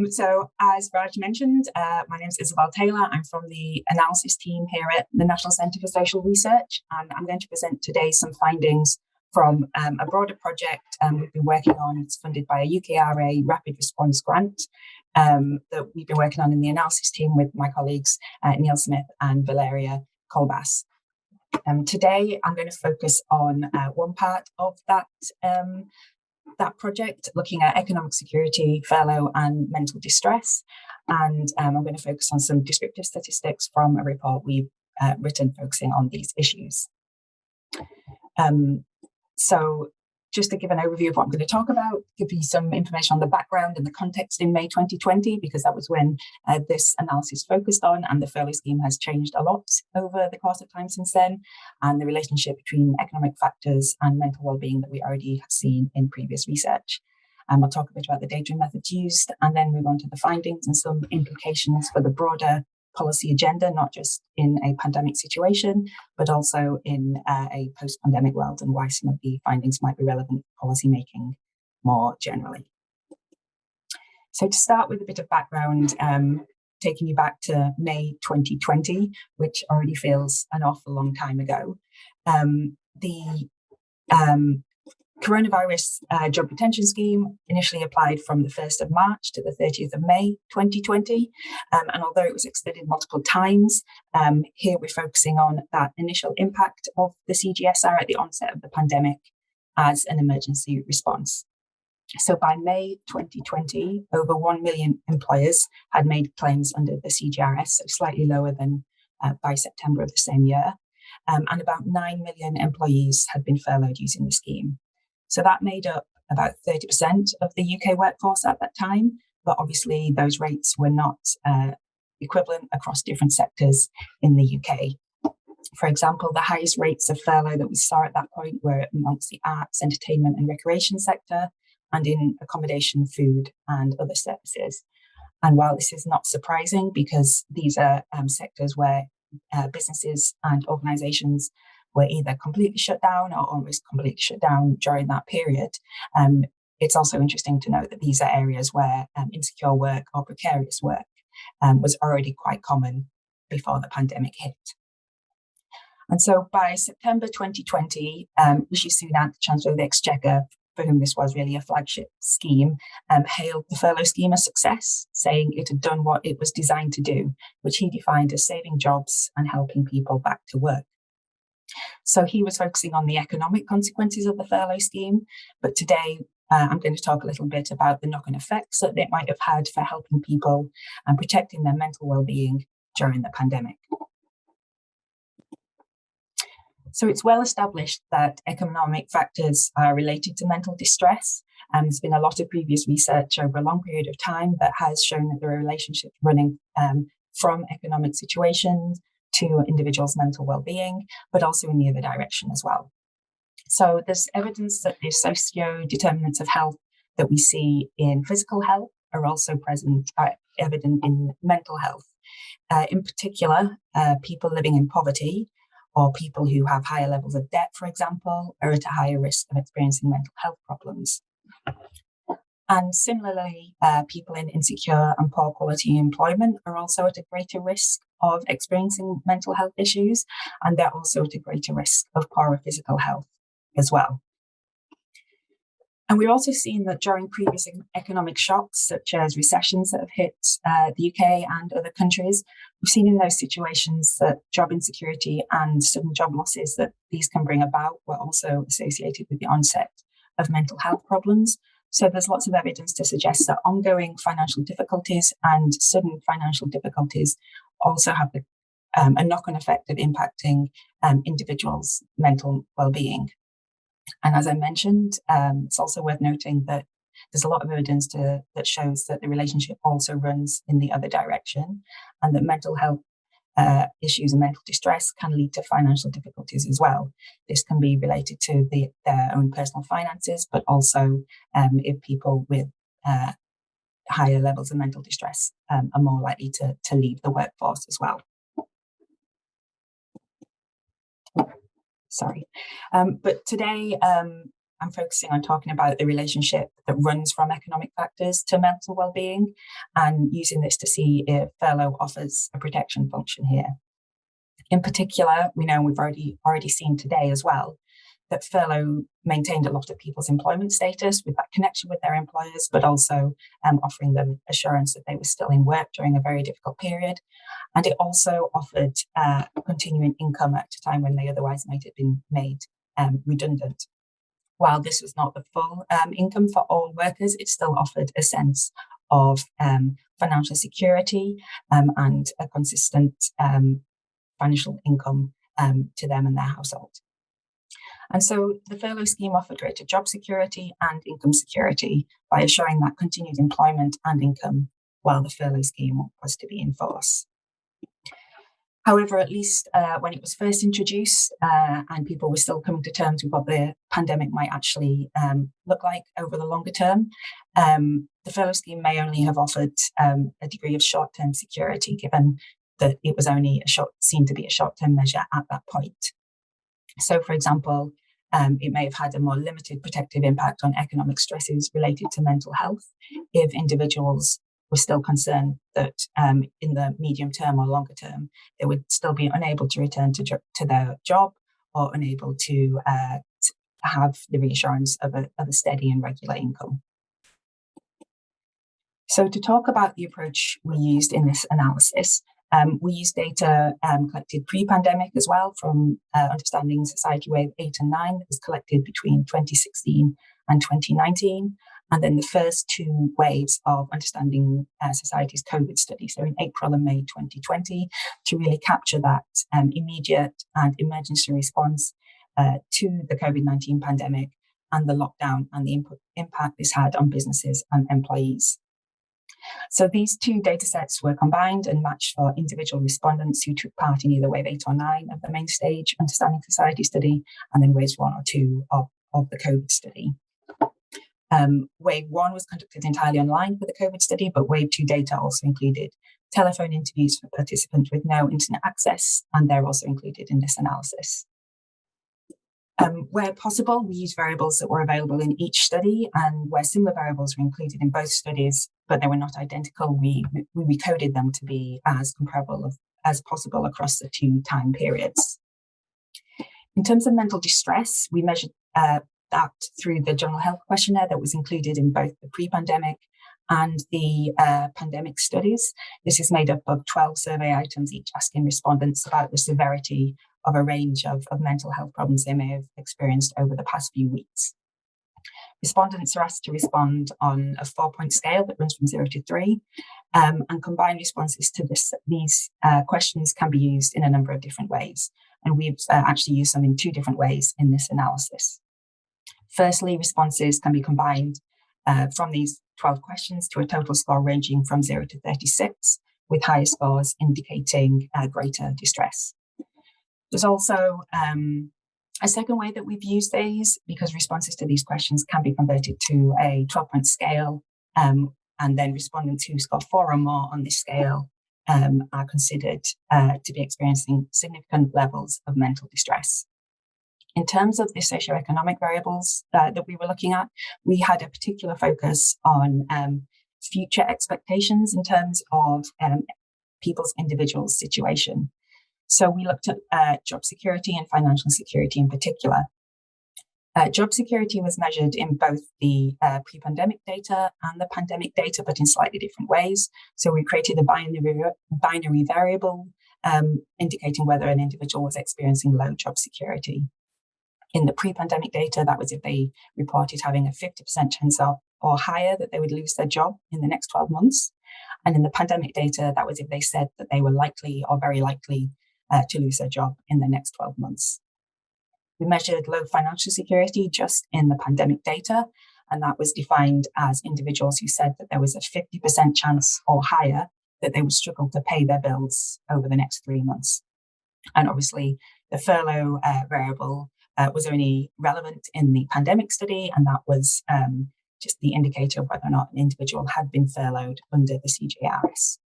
So as Raj mentioned, my name is Isabel Taylor. I'm from the analysis team here at the NatCen Social Research, and I'm going to present today some findings from a broader project we've been working on. It's funded by a UKRA rapid response grant that we've been working on in the analysis team with my colleagues Neil Smith and Valeria Kolbas. Today, I'm going to focus on one part of that project, looking at economic security, furlough and mental distress. And I'm going to focus on some descriptive statistics from a report we've written focusing on these issues. So just to give an overview of what I'm going to talk about, give you some information on the background and the context in May 2020, because that was when this analysis focused on, and the furlough scheme has changed a lot over the course of time since then, and the relationship between economic factors and mental well-being that we already have seen in previous research. I'll talk a bit about the data and methods used, and then move on to the findings and some implications for the broader policy agenda, not just in a pandemic situation, but also in a post-pandemic world, and why some of the findings might be relevant for policy making more generally. So to start with a bit of background, taking you back to May 2020, which already feels an awful long time ago, the Coronavirus Job Retention Scheme initially applied from the 1st of March to the 30th of May 2020. And although it was extended multiple times, here we're focusing on that initial impact of the CJRS at the onset of the pandemic as an emergency response. So by May 2020, over 1 million employers had made claims under the CJRS, so slightly lower than by September of the same year. And about 9 million employees had been furloughed using the scheme. So that made up about 30% of the UK workforce at that time, but obviously those rates were not equivalent across different sectors in the UK. For example, the highest rates of furlough that we saw at that point were amongst the arts, entertainment and recreation sector, and in accommodation, food and other services. And while this is not surprising, because these are sectors where businesses and organisations were either completely shut down or almost completely shut down during that period, it's also interesting to note that these are areas where insecure work or precarious work was already quite common before the pandemic hit. And so by September 2020, Rishi Sunak, the Chancellor of the Exchequer, for whom this was really a flagship scheme, hailed the furlough scheme a success, saying it had done what it was designed to do, which he defined as saving jobs and helping people back to work. So he was focusing on the economic consequences of the furlough scheme, but today I'm going to talk a little bit about the knock-on effects that it might have had for helping people and protecting their mental well-being during the pandemic. So it's well established that economic factors are related to mental distress. There's been a lot of previous research over a long period of time that has shown that there are relationships running from economic situations to individuals' mental well-being, but also in the other direction as well. So there's evidence that the socio-determinants of health that we see in physical health are also evident in mental health. In particular, people living in poverty or people who have higher levels of debt, for example, are at a higher risk of experiencing mental health problems. And similarly, people in insecure and poor quality employment are also at a greater risk of experiencing mental health issues, and they're also at a greater risk of poorer physical health as well. And we've also seen that during previous economic shocks, such as recessions that have hit the UK and other countries, we've seen in those situations that job insecurity and sudden job losses that these can bring about were also associated with the onset of mental health problems. So there's lots of evidence to suggest that ongoing financial difficulties and sudden financial difficulties also have a knock-on effect of impacting individuals' mental well-being. And as I mentioned, it's also worth noting that there's a lot of evidence that shows that the relationship also runs in the other direction, and that mental health issues and mental distress can lead to financial difficulties as well. This can be related to their own personal finances, but also if people with higher levels of mental distress are more likely to leave the workforce as well. Sorry. But today, I'm focusing on talking about the relationship that runs from economic factors to mental well-being, and using this to see if furlough offers a protection function here. In particular, we know, and we've already seen today as well, that furlough maintained a lot of people's employment status with that connection with their employers, but also offering them assurance that they were still in work during a very difficult period. And it also offered continuing income at a time when they otherwise might have been made redundant. While this was not the full income for all workers, it still offered a sense of financial security and a consistent financial income to them and their household. And so the furlough scheme offered greater job security and income security by assuring that continued employment and income while the furlough scheme was to be in force. However, at least when it was first introduced and people were still coming to terms with what the pandemic might actually look like over the longer term, the furlough scheme may only have offered a degree of short-term security, given that it was only seen to be a short-term measure at that point. So, for example, it may have had a more limited protective impact on economic stresses related to mental health if individuals were still concerned that in the medium term or longer term, they would still be unable to return to their job or unable to have the reassurance of a steady and regular income. So to talk about the approach we used in this analysis, we used data collected pre-pandemic as well from Understanding Society Wave 8 and 9 that was collected between 2016 and 2019. And then the first two waves of Understanding Society's COVID study, so in April and May 2020, to really capture that immediate and emergency response to the COVID-19 pandemic and the lockdown and the impact this had on businesses and employees. So these two data sets were combined and matched for individual respondents who took part in either Wave 8 or 9 of the main stage Understanding Society study, and then Waves 1 or 2 of the COVID study. Wave 1 was conducted entirely online for the COVID study, but Wave 2 data also included telephone interviews for participants with no internet access, and they're also included in this analysis. Where possible, we used variables that were available in each study, and where similar variables were included in both studies, but they were not identical, we recoded them to be as comparable as possible across the two time periods. In terms of mental distress, we measured that through the general health questionnaire that was included in both the pre-pandemic and the pandemic studies. This is made up of 12 survey items, each asking respondents about the severity of a range of mental health problems they may have experienced over the past few weeks. Respondents are asked to respond on a 4-point scale that runs from 0 to 3, and combined responses to these questions can be used in a number of different ways. And we've actually used them in 2 different ways in this analysis. Firstly, responses can be combined from these 12 questions to a total score ranging from 0 to 36, with higher scores indicating greater distress. There's also a second way that we've used these, because responses to these questions can be converted to a 12-point scale, and then respondents who score 4 or more on this scale are considered to be experiencing significant levels of mental distress. In terms of the socioeconomic variables that we were looking at, we had a particular focus on future expectations in terms of people's individual situation. So we looked at job security and financial security in particular. Job security was measured in both the pre-pandemic data and the pandemic data, but in slightly different ways. So we created a binary variable indicating whether an individual was experiencing low job security. In the pre-pandemic data, that was if they reported having a 50% chance or higher that they would lose their job in the next 12 months. And in the pandemic data, that was if they said that they were likely or very likely to lose their job in the next 12 months. We measured low financial security just in the pandemic data, and that was defined as individuals who said that there was a 50% chance or higher that they would struggle to pay their bills over the next 3 months. And obviously, the furlough variable was only relevant in the pandemic study, and that was just the indicator of whether or not an individual had been furloughed under the CJRS.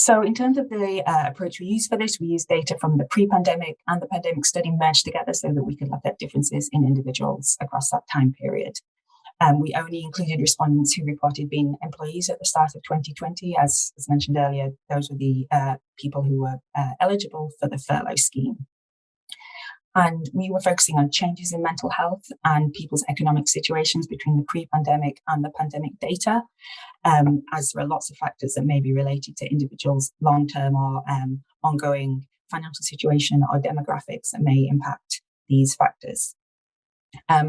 So in terms of the approach we use for this, we use data from the pre-pandemic and the pandemic study merged together so that we could look at differences in individuals across that time period. We only included respondents who reported being employees at the start of 2020. As mentioned earlier, those were the people who were eligible for the furlough scheme. And we were focusing on changes in mental health and people's economic situations between the pre-pandemic and the pandemic data, as there are lots of factors that may be related to individuals' long-term or ongoing financial situation or demographics that may impact these factors.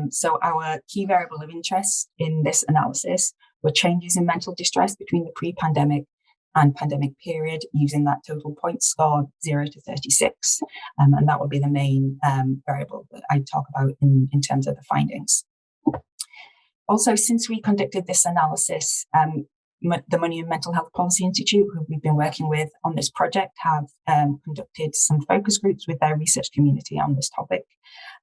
So our key variable of interest in this analysis were changes in mental distress between the pre-pandemic and pandemic period using that total point score 0 to 36. And that will be the main variable that I talk about in terms of the findings. Also, since we conducted this analysis, the Money and Mental Health Policy Institute, who we've been working with on this project, have conducted some focus groups with their research community on this topic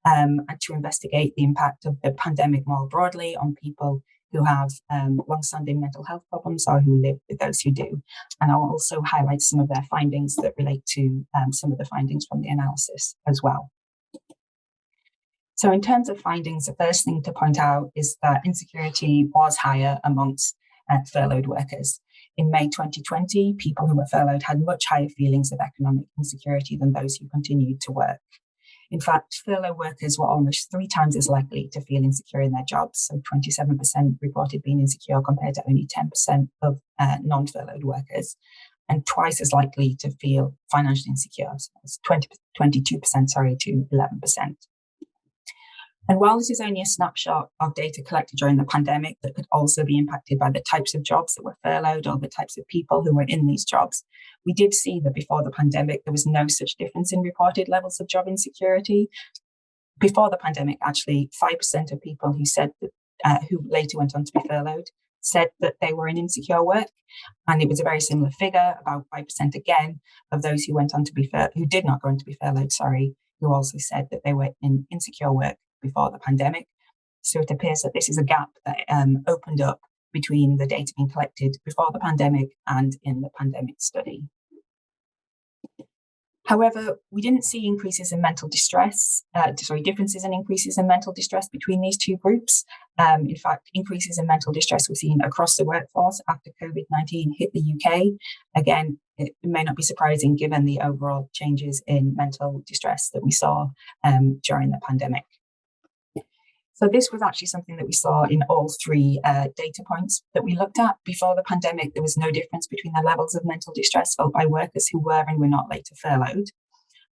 and to investigate the impact of the pandemic more broadly on people who have long-standing mental health problems or who live with those who do. And I'll also highlight some of their findings that relate to some of the findings from the analysis as well. So in terms of findings, the first thing to point out is that insecurity was higher amongst furloughed workers. In May 2020, people who were furloughed had much higher feelings of economic insecurity than those who continued to work. In fact, furlough workers were almost 3 times as likely to feel insecure in their jobs. So 27% reported being insecure compared to only 10% of non-furloughed workers, and twice as likely to feel financially insecure. So it's 22% to 11%. And while this is only a snapshot of data collected during the pandemic that could also be impacted by the types of jobs that were furloughed or the types of people who were in these jobs, we did see that before the pandemic, there was no such difference in reported levels of job insecurity. Before the pandemic, actually, 5% of people who said that, who later went on to be furloughed said that they were in insecure work. And it was a very similar figure, about 5% again, of those who went on to be who did not go on to be furloughed, who also said that they were in insecure work before the pandemic. So it appears that this is a gap that opened up between the data being collected before the pandemic and in the pandemic study. However, we didn't see increases in mental distress, differences in increases in mental distress between these two groups. In fact, increases in mental distress were seen across the workforce after COVID-19 hit the UK. Again, it may not be surprising given the overall changes in mental distress that we saw during the pandemic. So this was actually something that we saw in all 3 data points that we looked at. Before the pandemic, there was no difference between the levels of mental distress felt by workers who were and were not later furloughed.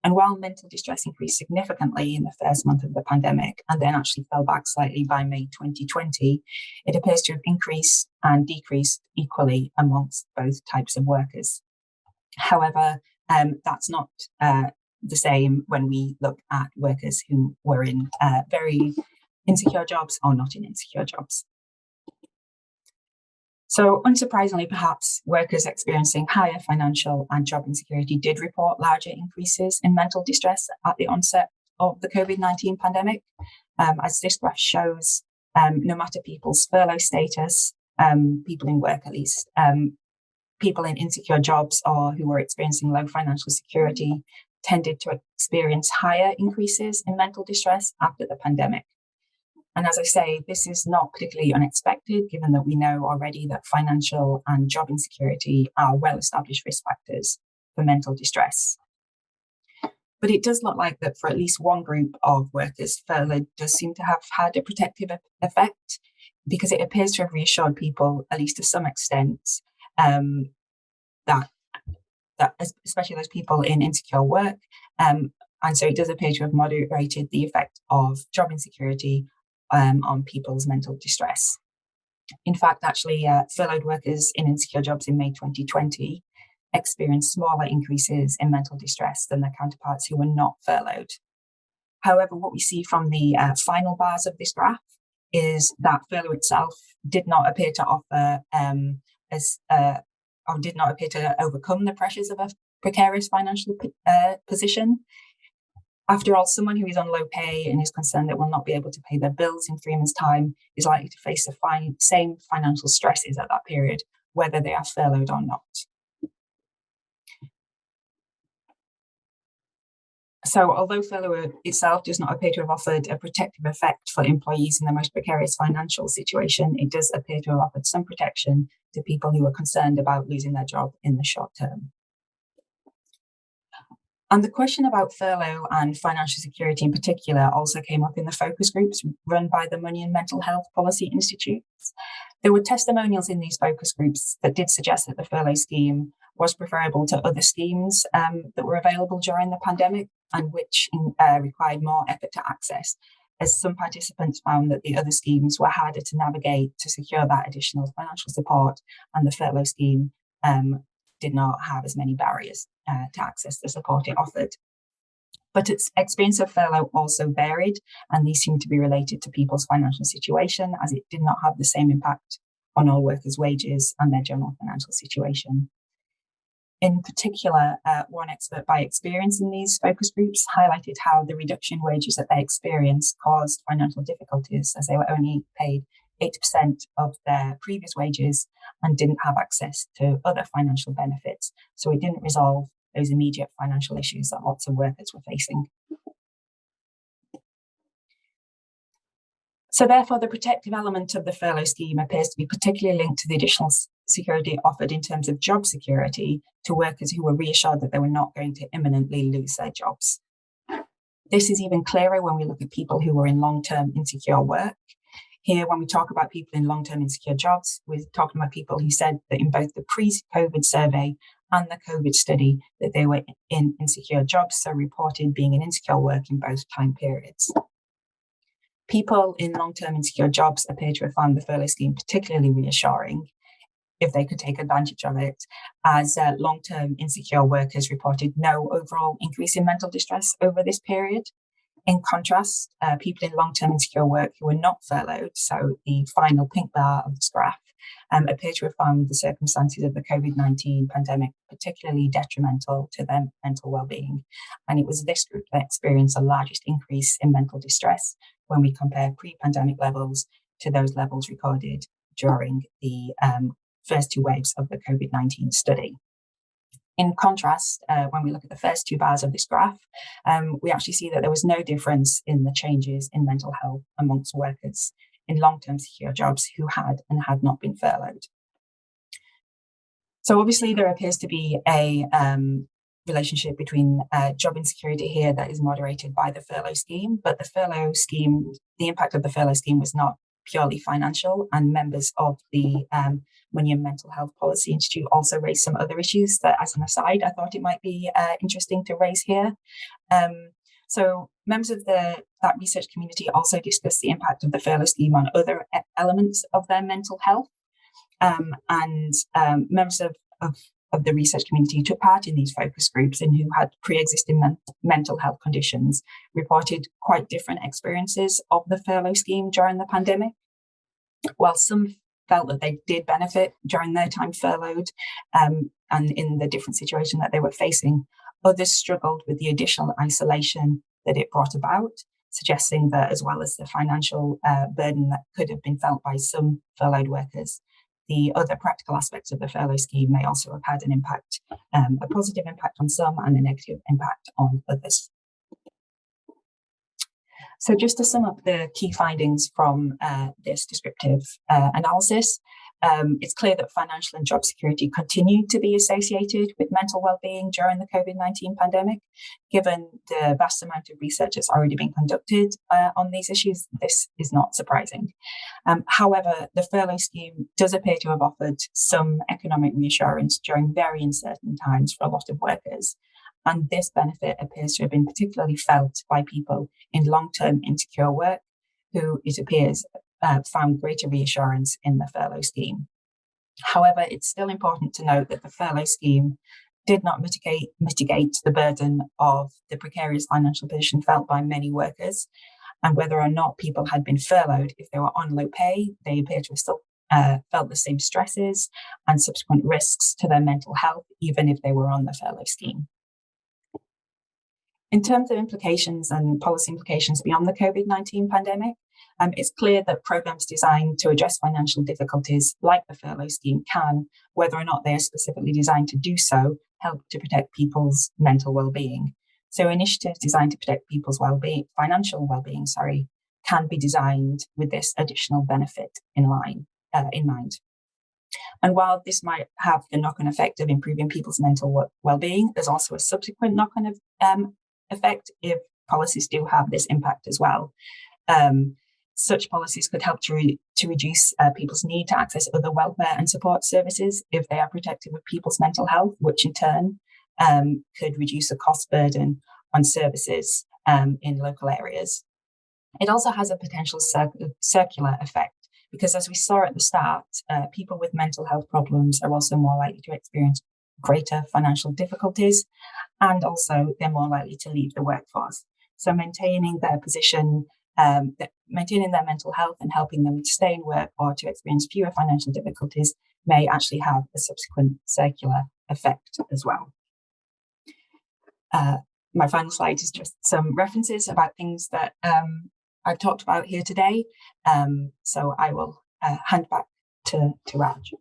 And while mental distress increased significantly in the first month of the pandemic and then actually fell back slightly by May 2020, it appears to have increased and decreased equally amongst both types of workers. However, that's not the same when we look at workers who were in very insecure jobs or not in insecure jobs. So unsurprisingly, perhaps, workers experiencing higher financial and job insecurity did report larger increases in mental distress at the onset of the COVID-19 pandemic. As this graph shows, no matter people's furlough status, people in work at least, people in insecure jobs or who were experiencing low financial security tended to experience higher increases in mental distress after the pandemic. And as I say, this is not particularly unexpected, given that we know already that financial and job insecurity are well-established risk factors for mental distress. But it does look like that for at least one group of workers, furlough does seem to have had a protective effect, because it appears to have reassured people, at least to some extent, that especially those people in insecure work. And so it does appear to have moderated the effect of job insecurity on people's mental distress. In fact, actually, furloughed workers in insecure jobs in May 2020 experienced smaller increases in mental distress than their counterparts who were not furloughed. However, what we see from the final bars of this graph is that furlough itself did not appear to offer did not appear to overcome the pressures of a precarious financial position. After all, someone who is on low pay and is concerned that will not be able to pay their bills in 3 months' time is likely to face the same financial stresses at that period, whether they are furloughed or not. So although furlough itself does not appear to have offered a protective effect for employees in the most precarious financial situation, it does appear to have offered some protection to people who are concerned about losing their job in the short term. And the question about furlough and financial security in particular also came up in the focus groups run by the Money and Mental Health Policy Institutes. There were testimonials in these focus groups that did suggest that the furlough scheme was preferable to other schemes that were available during the pandemic and which required more effort to access, as some participants found that the other schemes were harder to navigate to secure that additional financial support, and the furlough scheme did not have as many barriers to access the support it offered. But its experience of furlough also varied, and these seem to be related to people's financial situation, as it did not have the same impact on all workers' wages and their general financial situation. In particular, one expert by experience in these focus groups highlighted how the reduction in wages that they experienced caused financial difficulties, as they were only paid 8% of their previous wages and didn't have access to other financial benefits. So it didn't resolve those immediate financial issues that lots of workers were facing. So therefore, the protective element of the furlough scheme appears to be particularly linked to the additional security offered in terms of job security to workers who were reassured that they were not going to imminently lose their jobs. This is even clearer when we look at people who were in long-term insecure work. Here, when we talk about people in long-term insecure jobs, we're talking about people who said that in both the pre-COVID survey and the COVID study that they were in insecure jobs, so reported being in insecure work in both time periods. People in long-term insecure jobs appear to have found the furlough scheme particularly reassuring if they could take advantage of it, as long-term insecure workers reported no overall increase in mental distress over this period. In contrast, people in long-term insecure work who were not furloughed, so the final pink bar of this graph, appear to have found the circumstances of the COVID-19 pandemic particularly detrimental to their mental well-being. And it was this group that experienced the largest increase in mental distress when we compare pre-pandemic levels to those levels recorded during the first two waves of the COVID-19 study. In contrast, when we look at the first two bars of this graph, we actually see that there was no difference in the changes in mental health amongst workers in long-term secure jobs who had and had not been furloughed. So obviously there appears to be a relationship between job insecurity here that is moderated by the furlough scheme, but the impact of the furlough scheme was not purely financial, and members of the Money and Mental Health Policy Institute also raised some other issues that, as an aside, I thought it might be interesting to raise here. So members of that research community also discussed the impact of the furlough scheme on other elements of their mental health, and members of the research community who took part in these focus groups and who had pre-existing mental health conditions reported quite different experiences of the furlough scheme during the pandemic. While some felt that they did benefit during their time furloughed and in the different situation that they were facing, others struggled with the additional isolation that it brought about, suggesting that as well as the financial burden that could have been felt by some furloughed workers, the other practical aspects of the furlough scheme may also have had an impact, a positive impact on some and a negative impact on others. So just to sum up the key findings from this descriptive analysis, it's clear that financial and job security continue to be associated with mental well-being during the COVID-19 pandemic. Given the vast amount of research that's already been conducted on these issues, this is not surprising. However, the furlough scheme does appear to have offered some economic reassurance during very uncertain times for a lot of workers. And this benefit appears to have been particularly felt by people in long-term insecure work, who it appears found greater reassurance in the furlough scheme. However, it's still important to note that the furlough scheme did not mitigate the burden of the precarious financial position felt by many workers. And whether or not people had been furloughed, if they were on low pay, they appear to have still felt the same stresses and subsequent risks to their mental health, even if they were on the furlough scheme. In terms of implications and policy implications beyond the COVID-19 pandemic, it's clear that programs designed to address financial difficulties like the furlough scheme can, whether or not they are specifically designed to do so, help to protect people's mental well-being. So initiatives designed to protect people's well-being, financial well-being, can be designed with this additional benefit in mind. And while this might have the knock-on effect of improving people's mental well-being, there's also a subsequent knock-on effect if policies do have this impact as well. Such policies could help to reduce people's need to access other welfare and support services if they are protective of people's mental health, which in turn could reduce the cost burden on services in local areas. It also has a potential circular effect because, as we saw at the start, people with mental health problems are also more likely to experience greater financial difficulties, and also they're more likely to leave the workforce. So maintaining their position, maintaining their mental health and helping them to stay in work or to experience fewer financial difficulties may actually have a subsequent circular effect as well. My final slide is just some references about things that I've talked about here today. So I will hand back to Raj.